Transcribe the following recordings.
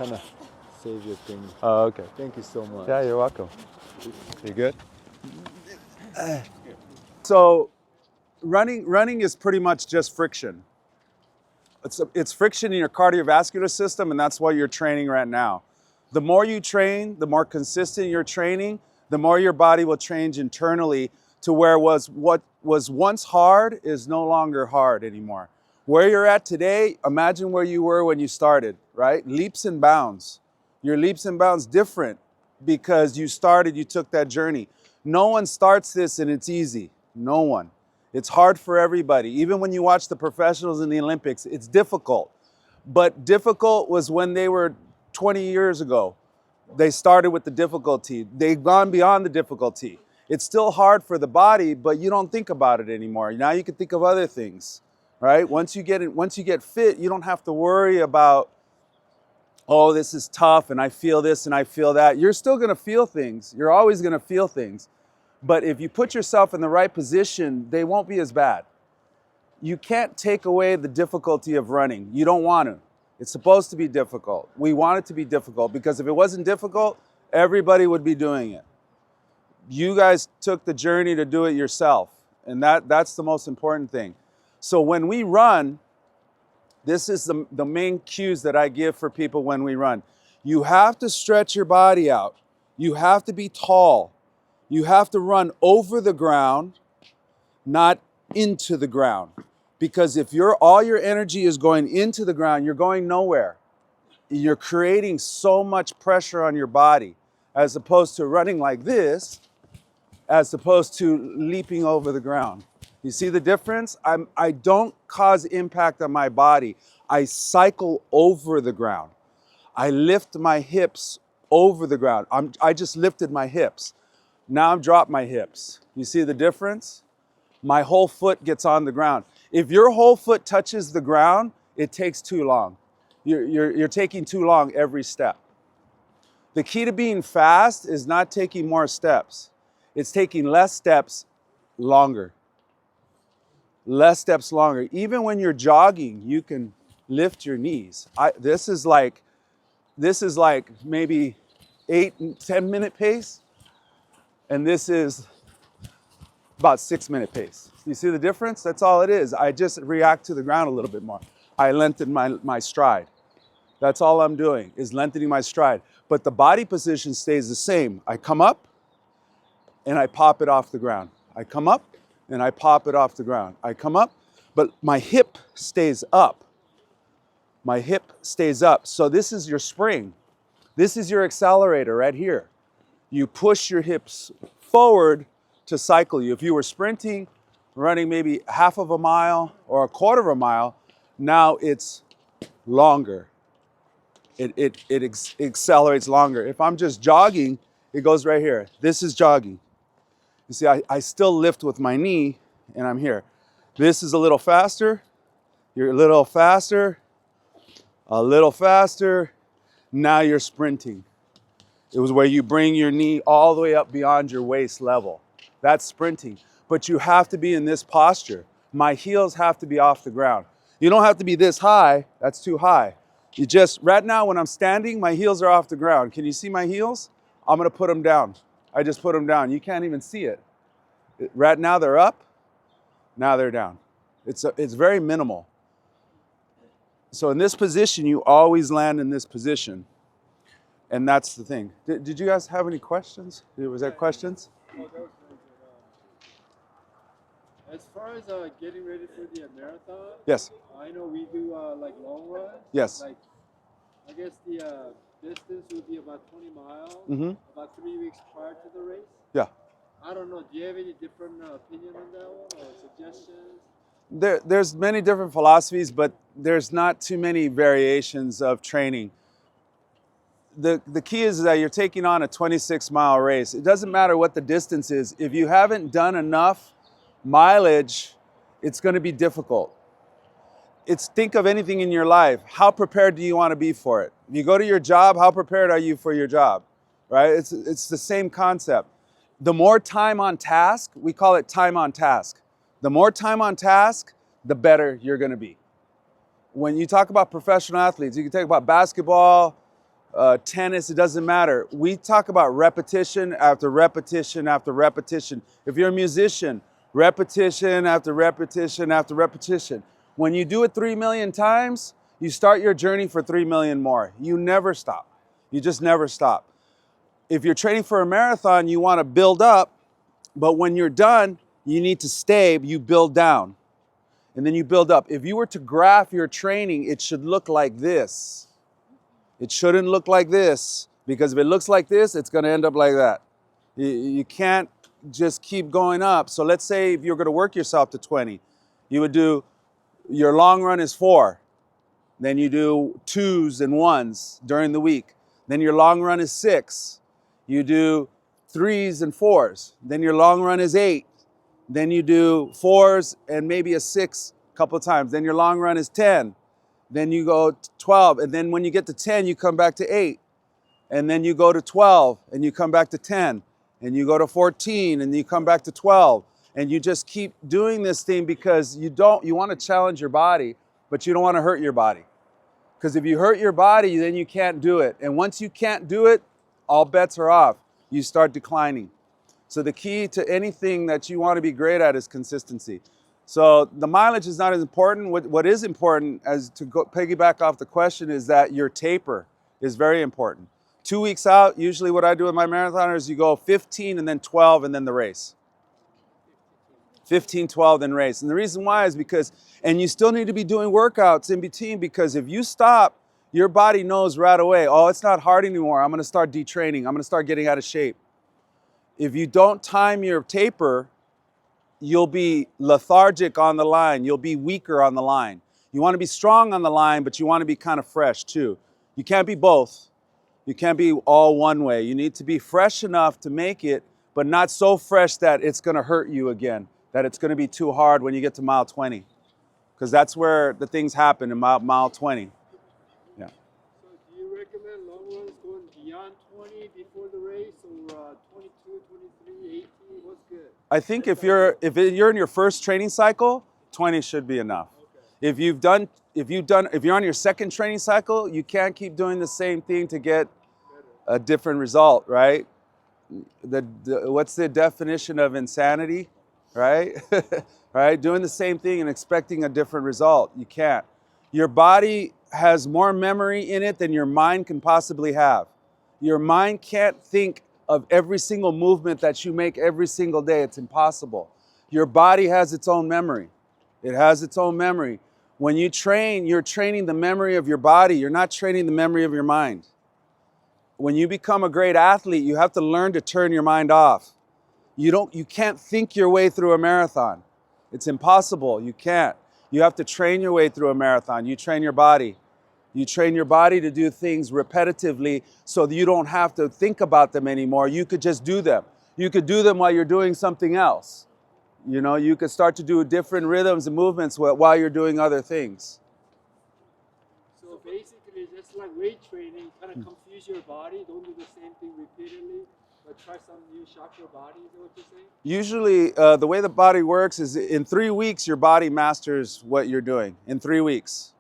Kind of save your thing. Oh, okay. Thank you so much. Yeah, you're welcome. You good? So running is pretty much just friction. It's friction in your cardiovascular system, and that's what you're training right now. The more you train, the more consistent you're training, the more your body will change internally to where what was once hard is no longer hard anymore. Where you're at today, imagine where you were when you started, right? Leaps and bounds. Your leaps and bounds different because you took that journey. No one starts this and it's easy. No one. It's hard for everybody. Even when you watch the professionals in the Olympics, it's difficult. But difficult was when they were 20 years ago. They started with the difficulty. They've gone beyond the difficulty. It's still hard for the body, but you don't think about it anymore. Now you can think of other things, right? Once you get fit, you don't have to worry about, oh, this is tough and I feel this and I feel that. You're still gonna feel things. You're always gonna feel things. But if you put yourself in the right position, they won't be as bad. You can't take away the difficulty of running. You don't want to. It's supposed to be difficult. We want it to be difficult because if it wasn't difficult, everybody would be doing it. You guys took the journey to do it yourself, and that's the most important thing. So when we run, this is the main cues that I give for people when we run. You have to stretch your body out. You have to be tall. You have to run over the ground, not into the ground. Because if all your energy is going into the ground, you're going nowhere. You're creating so much pressure on your body as opposed to running like this, as opposed to leaping over the ground. You see the difference? I don't cause impact on my body. I cycle over the ground. I lift my hips over the ground. I just lifted my hips. Now I've dropped my hips. You see the difference? My whole foot gets on the ground. If your whole foot touches the ground, it takes too long. You're taking too long every step. The key to being fast is not taking more steps. It's taking less steps longer. Less steps longer. Even when you're jogging, you can lift your knees. This is like maybe 8 and 10 minute pace. And this is about 6 minute pace. You see the difference? That's all it is. I just react to the ground a little bit more. I lengthen my stride. That's all I'm doing is lengthening my stride. But the body position stays the same. I come up and I pop it off the ground. I come up and I pop it off the ground. I come up, but my hip stays up. My hip stays up. So this is your spring. This is your accelerator right here. You push your hips forward to cycle you. If you were sprinting, running maybe half of a mile or a quarter of a mile, now it's longer. It accelerates longer. If I'm just jogging, it goes right here. This is jogging. You see, I still lift with my knee and I'm here. This is a little faster. You're a little faster, a little faster. Now you're sprinting. It was where you bring your knee all the way up beyond your waist level. That's sprinting. But you have to be in this posture. My heels have to be off the ground. You don't have to be this high. That's too high. You just, right now when I'm standing, my heels are off the ground. Can you see my heels? I'm gonna put them down. I just put them down. You can't even see it. Right now they're up, now they're down. It's very minimal. So in this position, you always land in this position. And that's the thing. Did you guys have any questions? Was there questions? Oh, that was very good. As far as getting ready for the marathon, Yes. I know we do like long runs. Yes. Like, I guess the distance would be about 20 miles, Mm-hmm. about 3 weeks prior to the race. Yeah. I don't know. Do you have any different opinion on that one or suggestions? There's many different philosophies, but there's not too many variations of training. The key is that you're taking on a 26-mile race. It doesn't matter what the distance is. If you haven't done enough mileage, it's going to be difficult. Think of anything in your life. How prepared do you want to be for it? If you go to your job, how prepared are you for your job? Right? It's the same concept. The more time on task, we call it time on task. The more time on task, the better you're going to be. When you talk about professional athletes, you can talk about basketball, tennis, it doesn't matter. We talk about repetition after repetition after repetition. If you're a musician, repetition after repetition after repetition. When you do it 3 million times, you start your journey for 3 million more. You never stop. You just never stop. If you're training for a marathon, you want to build up, but when you're done, you need to stay, you build down, and then you build up. If you were to graph your training, it should look like this. It shouldn't look like this, because if it looks like this, it's going to end up like that. You can't just keep going up. So let's say if you're going to work yourself to 20, you would do, your long run is 4. Then you do 2s and 1s during the week. Then your long run is 6. You do 3s and 4s. Then your long run is 8. Then you do 4s and maybe a 6 a couple of times. Then your long run is 10. Then you go to 12, and then when you get to 10, you come back to 8. And then you go to 12, and you come back to 10. And you go to 14, and you come back to 12. And you just keep doing this thing because you want to challenge your body, but you don't want to hurt your body. Because if you hurt your body, then you can't do it. And once you can't do it, all bets are off. You start declining. So the key to anything that you want to be great at is consistency. So the mileage is not as important. What is important, as to go piggyback off the question, is that your taper is very important. 2 weeks out, usually what I do with my marathoners, you go 15 and then 12 and then the race. 15, 12, then race. And the reason why is because, and you still need to be doing workouts in between, because if you stop, your body knows right away, oh, it's not hard anymore. I'm going to start detraining. I'm going to start getting out of shape. If you don't time your taper, you'll be lethargic on the line. You'll be weaker on the line. You want to be strong on the line, but you want to be kind of fresh too. You can't be both. You can't be all one way. You need to be fresh enough to make it, but not so fresh that it's going to hurt you again, that it's going to be too hard when you get to mile 20. Because that's where the things happen in mile 20. Yeah. So do you recommend long runs going beyond 20 before the race, or 22, 23, 18? What's good? I think if you're in your first training cycle, 20 should be enough. Okay. If you're on your second training cycle, you can't keep doing the same thing to get a different result, right? What's the definition of insanity, right? Right? Doing the same thing and expecting a different result. You can't. Your body has more memory in it than your mind can possibly have. Your mind can't think of every single movement that you make every single day. It's impossible. Your body has its own memory. It has its own memory. When you train, you're training the memory of your body. You're not training the memory of your mind. When you become a great athlete, you have to learn to turn your mind off. You can't think your way through a marathon. It's impossible. You can't. You have to train your way through a marathon. You train your body. You train your body to do things repetitively so that you don't have to think about them anymore. You could just do them. You could do them while you're doing something else. You know, you could start to do different rhythms and movements while you're doing other things. So basically, just like weight training, kind of confuse your body. Don't do the same thing repeatedly, but try some new, shock your body. Is that what you're saying? Usually, the way the body works is in 3 weeks, your body masters what you're doing in 3 weeks.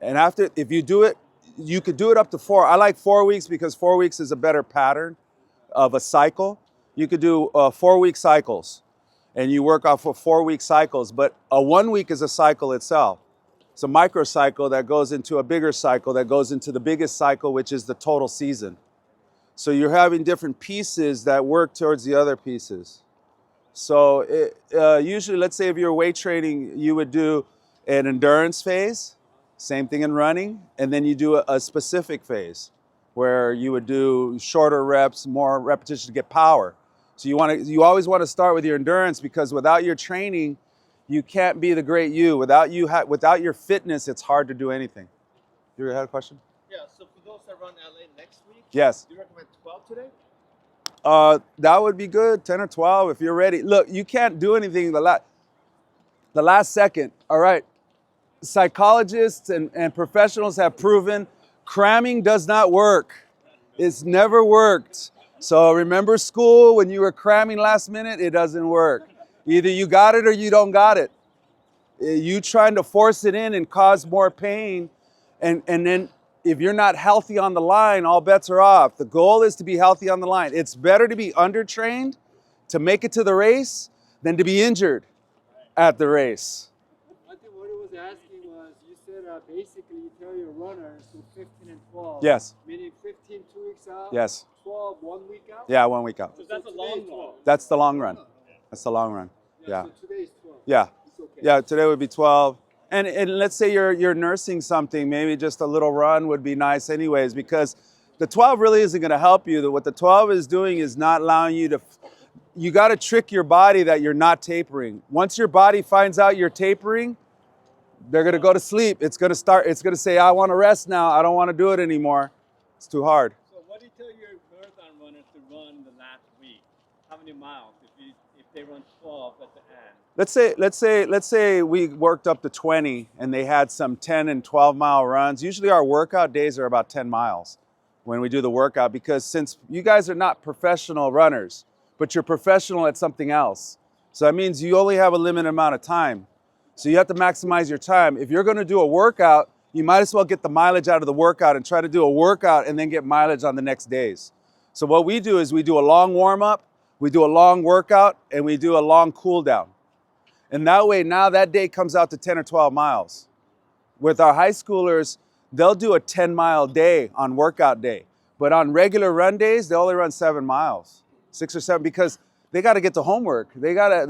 And after, if you do it, you could do it up to 4. I like 4 weeks because 4 weeks is a better pattern of a cycle. You could do 4-week cycles, and you work off of 4-week cycles. But a 1 week is a cycle itself. It's a microcycle that goes into a bigger cycle that goes into the biggest cycle, which is the total season. So you're having different pieces that work towards the other pieces. So usually, let's say if you're weight training, you would do an endurance phase. Same thing in running, and then you do a specific phase where you would do shorter reps, more repetition to get power. So you always want to start with your endurance, because without your training, you can't be the great you. Without your fitness, it's hard to do anything. You had a question? Yeah. So for those that run LA next week, Yes. do you recommend 12 today? That would be good, 10 or 12 if you're ready. Look, you can't do anything the last second. All right. Psychologists and professionals have proven cramming does not work. It's never worked. So remember school when you were cramming last minute? It doesn't work. Either you got it or you don't got it. You trying to force it in and cause more pain, and then if you're not healthy on the line, all bets are off. The goal is to be healthy on the line. It's better to be undertrained to make it to the race than to be injured at the race. I think what he was asking was, you said basically you tell your runners to 15 and 12. Yes. Meaning 15 2 weeks out. Yes. 12 1 week out. Yeah, 1 week out. So that's a long one. That's the long run. That's the long run. Yeah. So today is 12. Yeah. It's okay. Yeah, today would be 12. And let's say you're nursing something, maybe just a little run would be nice anyways, because the 12 really isn't going to help you. What the 12 is doing is not allowing you to, you got to trick your body that you're not tapering. Once your body finds out you're tapering, they're going to go to sleep. It's going to say, I want to rest now. I don't want to do it anymore. It's too hard. So what do you tell your marathon runners to run the last week? How many miles if they run 12 at the end? Let's say we worked up to 20 and they had some 10 and 12 mile runs. Usually our workout days are about 10 miles when we do the workout, because since you guys are not professional runners, but you're professional at something else. So that means you only have a limited amount of time. So you have to maximize your time. If you're going to do a workout, you might as well get the mileage out of the workout and try to do a workout and then get mileage on the next days. So what we do is we do a long warm up, we do a long workout, and we do a long cool down. And that way, now that day comes out to 10 or 12 miles. With our high schoolers, they'll do a 10-mile day on workout day. But on regular run days, they only run 7 miles, 6 or 7, because they got to get to homework. They got a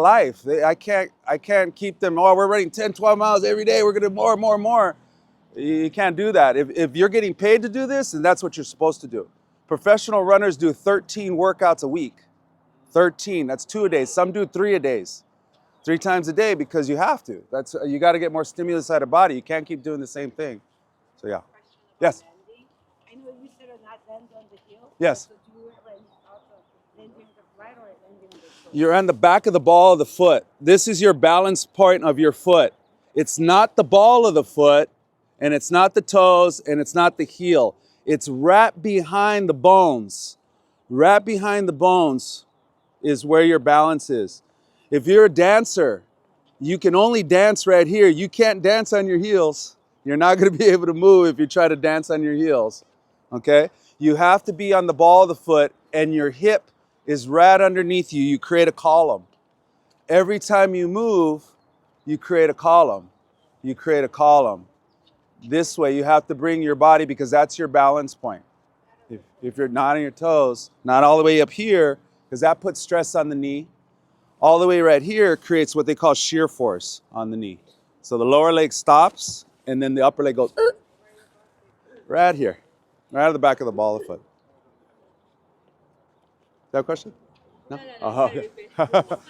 life. I can't keep them, oh, we're running 10, 12 miles every day. We're going to do more. You can't do that. If you're getting paid to do this, then that's what you're supposed to do. Professional runners do 13 workouts a week. 13, that's 2 a day. Some do 3 a days. 3 times a day because you have to. You got to get more stimulus out of body. You can't keep doing the same thing. So yeah. Yes. Landing. I know you said not land on the hill. Yes. So do you have any thoughts of landing on the right or landing on the shoulder? You're on the back of the ball of the foot. This is your balance point of your foot. It's not the ball of the foot, and it's not the toes, and it's not the heel. It's right behind the bones. Right behind the bones is where your balance is. If you're a dancer, you can only dance right here. You can't dance on your heels. You're not going to be able to move if you try to dance on your heels, okay? You have to be on the ball of the foot, and your hip is right underneath you. You create a column. Every time you move, you create a column. You create a column. This way, you have to bring your body, because that's your balance point. If you're not on your toes, not all the way up here, because that puts stress on the knee. All the way right here creates what they call shear force on the knee. So the lower leg stops, and then the upper leg goes right here, right at the back of the ball of the foot. Is that a question? No? Oh, okay. Can you talk about arm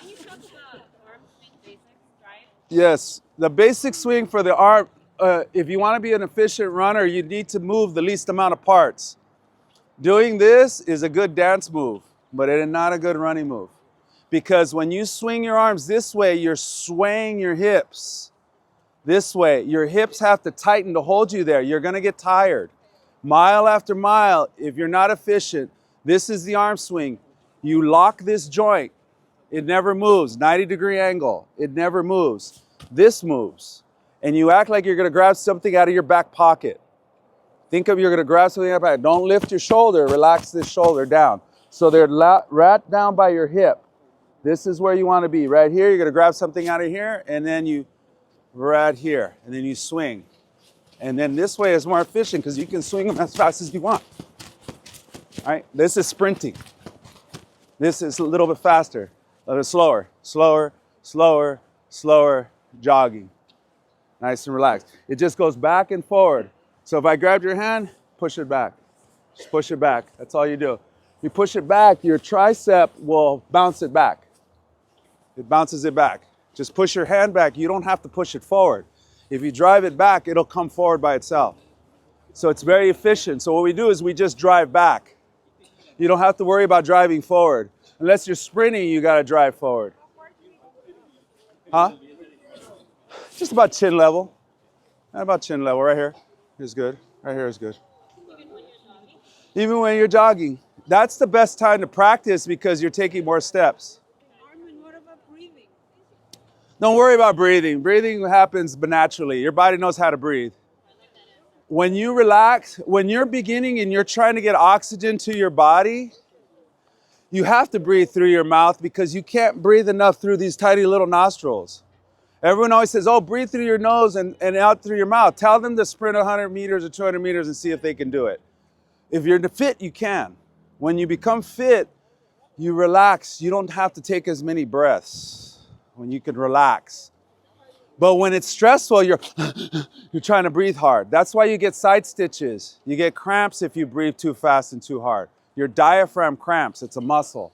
swing basics, right? Yes, the basic swing for the arm, if you want to be an efficient runner, you need to move the least amount of parts. Doing this is a good dance move, but it is not a good running move. Because when you swing your arms this way, you're swaying your hips. This way, your hips have to tighten to hold you there. You're going to get tired. Mile after mile, if you're not efficient, this is the arm swing. You lock this joint. It never moves. 90-degree angle. It never moves. This moves. And you act like you're going to grab something out of your back pocket. Think of you're going to grab something out of your back. Don't lift your shoulder. Relax this shoulder down. So they're right down by your hip. This is where you want to be. Right here, you're going to grab something out of here, and then you right here, and then you swing. And then this way is more efficient because you can swing them as fast as you want. All right, this is sprinting. This is a little bit faster, a little slower, slower, jogging. Nice and relaxed. It just goes back and forward. So if I grabbed your hand, push it back. Just push it back. That's all you do. You push it back, your tricep will bounce it back. It bounces it back. Just push your hand back. You don't have to push it forward. If you drive it back, it'll come forward by itself. So it's very efficient. So what we do is we just drive back. You don't have to worry about driving forward. Unless you're sprinting, you got to drive forward. Huh? Just about chin level. About chin level. Right here is good. Right here is good. Even when you're jogging. That's the best time to practice because you're taking more steps. Armand, what about breathing? Don't worry about breathing. Breathing happens naturally. Your body knows how to breathe. when you relax, when you're beginning and you're trying to get oxygen to your body, you have to breathe through your mouth because you can't breathe enough through these tiny little nostrils. Everyone always says, oh, breathe through your nose and out through your mouth. Tell them to sprint 100 meters or 200 meters and see if they can do it. If you're fit, you can. When you become fit, you relax. You don't have to take as many breaths when you can relax. But when it's stressful, you're trying to breathe hard. That's why you get side stitches. You get cramps if you breathe too fast and too hard. Your diaphragm cramps. It's a muscle.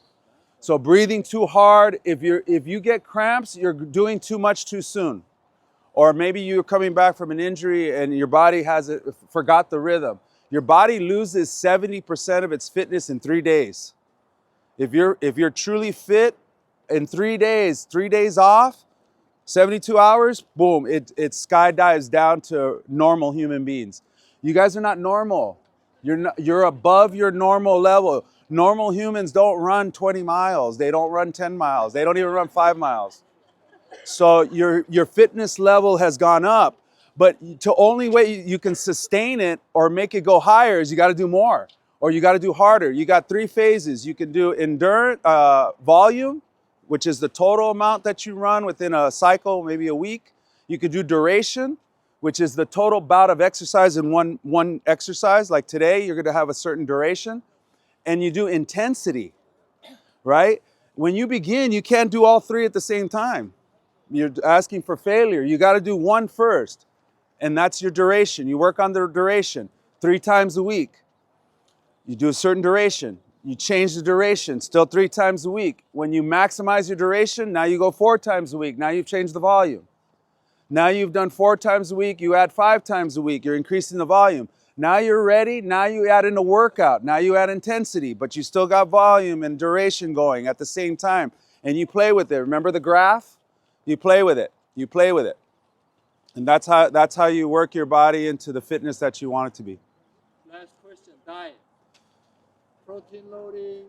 So breathing too hard, if you get cramps, you're doing too much too soon. Or maybe you're coming back from an injury and your body forgot the rhythm. Your body loses 70% of its fitness in 3 days. If you're truly fit, in 3 days, 3 days off, 72 hours, boom, it skydives down to normal human beings. You guys are not normal. You're above your normal level. Normal humans don't run 20 miles. They don't run 10 miles. They don't even run 5 miles. So your fitness level has gone up. But the only way you can sustain it or make it go higher is you got to do more. Or you got to do harder. You got 3 phases. You can do endurance, volume, which is the total amount that you run within a cycle, maybe a week. You could do duration, which is the total bout of exercise in one exercise. Like today, you're going to have a certain duration. And you do intensity, right? When you begin, you can't do all 3 at the same time. You're asking for failure. You got to do one first. And that's your duration. You work on the duration 3 times a week. You do a certain duration. You change the duration, still 3 times a week. When you maximize your duration, now you go 4 times a week. Now you've changed the volume. Now you've done 4 times a week. You add 5 times a week. You're increasing the volume. Now you're ready. Now you add in a workout. Now you add intensity, but you still got volume and duration going at the same time. And you play with it. Remember the graph? You play with it. You play with it. And that's how you work your body into the fitness that you want it to be. Last question, diet. Protein loading,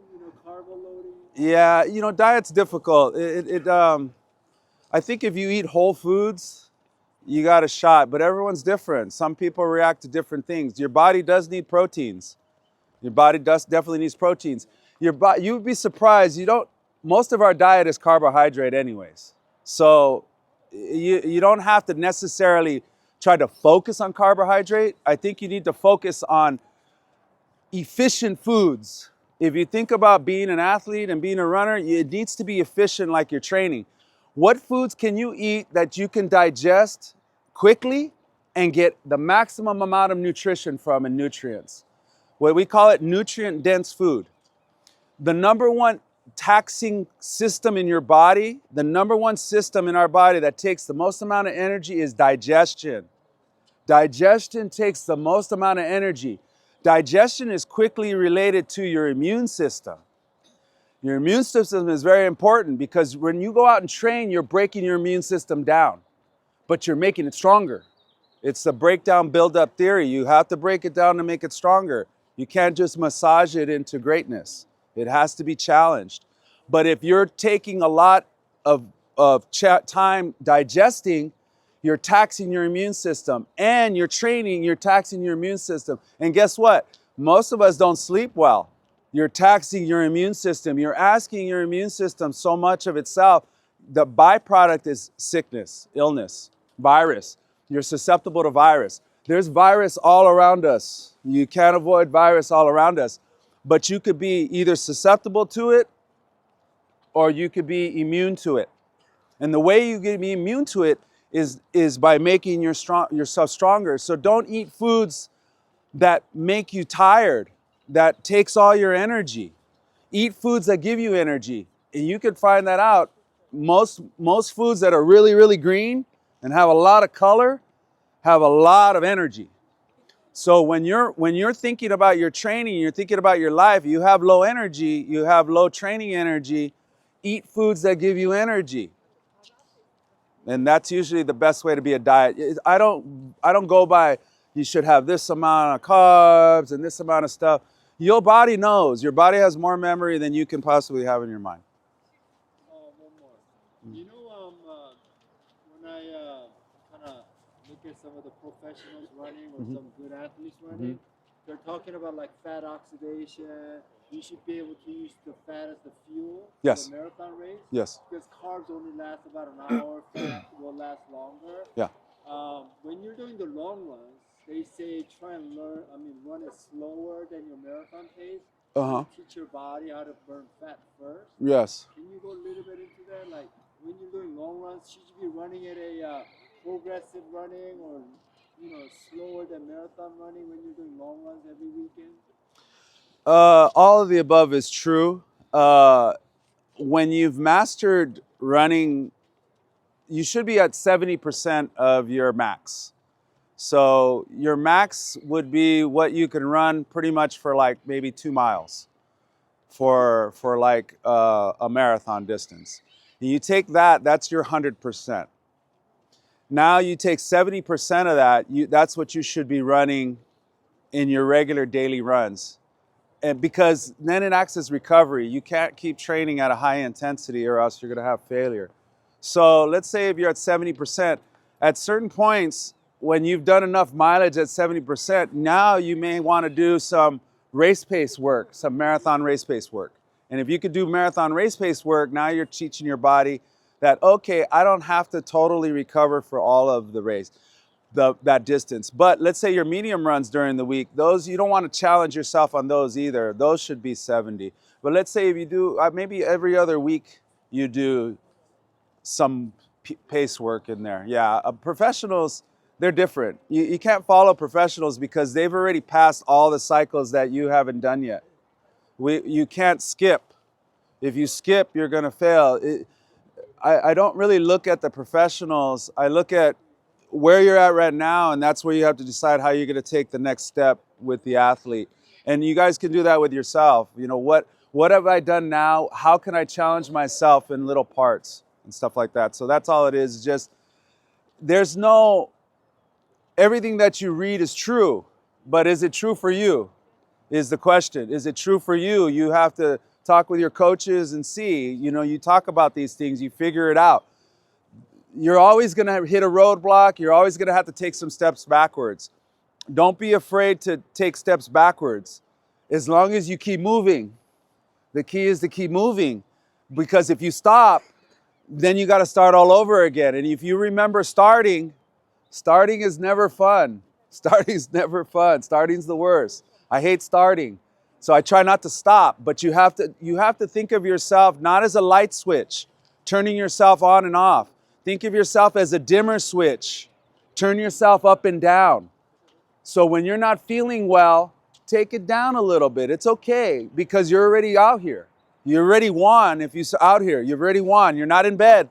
carb loading. Yeah, diet's difficult. I think if you eat whole foods, you got a shot, but everyone's different. Some people react to different things. Your body does need proteins. Your body definitely needs proteins. You'd be surprised. Most of our diet is carbohydrate anyways. So you don't have to necessarily try to focus on carbohydrate. I think you need to focus on efficient foods. If you think about being an athlete and being a runner, it needs to be efficient like your training. What foods can you eat that you can digest quickly and get the maximum amount of nutrition from and nutrients? Well, we call it nutrient-dense food. The number one taxing system in your body, the number one system in our body that takes the most amount of energy is digestion. Digestion takes the most amount of energy. Digestion is quickly related to your immune system. Your immune system is very important because when you go out and train, you're breaking your immune system down, but you're making it stronger. It's the breakdown build-up theory. You have to break it down to make it stronger. You can't just massage it into greatness. It has to be challenged. But if you're taking a lot of time digesting, you're taxing your immune system, and you're training, you're taxing your immune system. And guess what? Most of us don't sleep well. You're taxing your immune system. You're asking your immune system so much of itself. The byproduct is sickness, illness, virus. You're susceptible to virus. There's virus all around us. You can't avoid virus all around us. But you could be either susceptible to it or you could be immune to it. And the way you can be immune to it is by making yourself stronger. So don't eat foods that make you tired, that takes all your energy. Eat foods that give you energy. And you can find that out. Most foods that are really, really green and have a lot of color have a lot of energy. So when you're thinking about your training, you're thinking about your life, you have low energy, you have low training energy, eat foods that give you energy. And that's usually the best way to be a diet. I don't go by you should have this amount of carbs and this amount of stuff. Your body knows. Your body has more memory than you can possibly have in your mind. One more. When I kind of look look at some of the professionals running or some good athletes running, they're talking about like fat oxidation. You should be able to use the fat as the fuel Yes. for the marathon race. Yes. Because carbs only last about an hour, fat will last longer. Yeah. When you're doing the long runs, they say try and run it slower than your marathon pace. Teach your body how to burn fat first. Yes. Can you go a little bit into that? Like when you're doing long runs, should you be running at a progressive running or slower than marathon running when you're doing long runs every weekend? All of the above is true. When you've mastered running, you should be at 70% of your max. So your max would be what you can run pretty much for like maybe 2 miles for like a marathon distance. And you take that, that's your 100%. Now you take 70% of that, that's what you should be running in your regular daily runs. And because then it acts as recovery. You can't keep training at a high intensity or else you're gonna have failure. So let's say if you're at 70%, at certain points, when you've done enough mileage at 70%, now you may wanna do some race pace work, some marathon race pace work. And if you could do marathon race pace work, now you're teaching your body that, okay, I don't have to totally recover for all of the race. That distance. But let's say your medium runs during the week, those you don't want to challenge yourself on those either. Those should be 70. But let's say if you do, maybe every other week you do some pace work in there. Yeah, professionals, they're different. You can't follow professionals because they've already passed all the cycles that you haven't done yet. You can't skip. If you skip, you're going to fail. I don't really look at the professionals. I look at where you're at right now, and that's where you have to decide how you're going to take the next step with the athlete. And you guys can do that with yourself. What have I done now? How can I challenge myself in little parts and stuff like that? So that's all it is. Just everything that you read is true, but is it true for you? Is the question. Is it true for you? You have to talk with your coaches and see. You talk about these things, you figure it out. You're always going to hit a roadblock. You're always going to have to take some steps backwards. Don't be afraid to take steps backwards. As long as you keep moving. The key is to keep moving. Because if you stop, then you got to start all over again. And if you remember starting is never fun. Starting's never fun. Starting's the worst. I hate starting. So I try not to stop. But you have to think of yourself not as a light switch, turning yourself on and off. Think of yourself as a dimmer switch. Turn yourself up and down. So when you're not feeling well, take it down a little bit. It's okay because you're already out here. You already won if you're out here. You've already won. You're not in bed.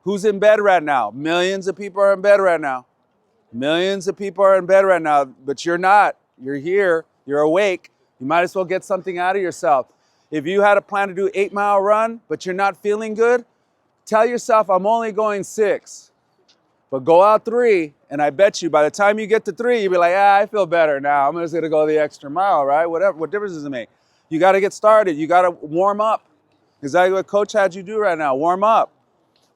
Who's in bed right now? Millions of people are in bed right now. Millions of people are in bed right now, but you're not. You're here. You're awake. You might as well get something out of yourself. If you had a plan to do 8-mile run, but you're not feeling good, tell yourself, I'm only going 6, but go out 3, and I bet you by the time you get to 3, you'll be like, I feel better now. I'm just gonna go the extra mile, right? Whatever, what difference does it make? You gotta get started. You gotta warm up. Exactly what Coach had you do right now, warm up.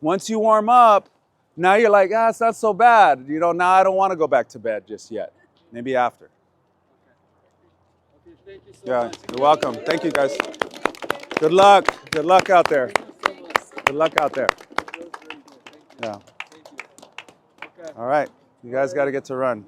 Once you warm up, now you're like, it's not so bad. Now I don't wanna go back to bed just yet. Maybe after. Okay, thank you so much. You're welcome. Thank you, guys. Good luck. Good luck out there. Good luck out there. Yeah. Thank you. Okay. All right. You guys got to get to run.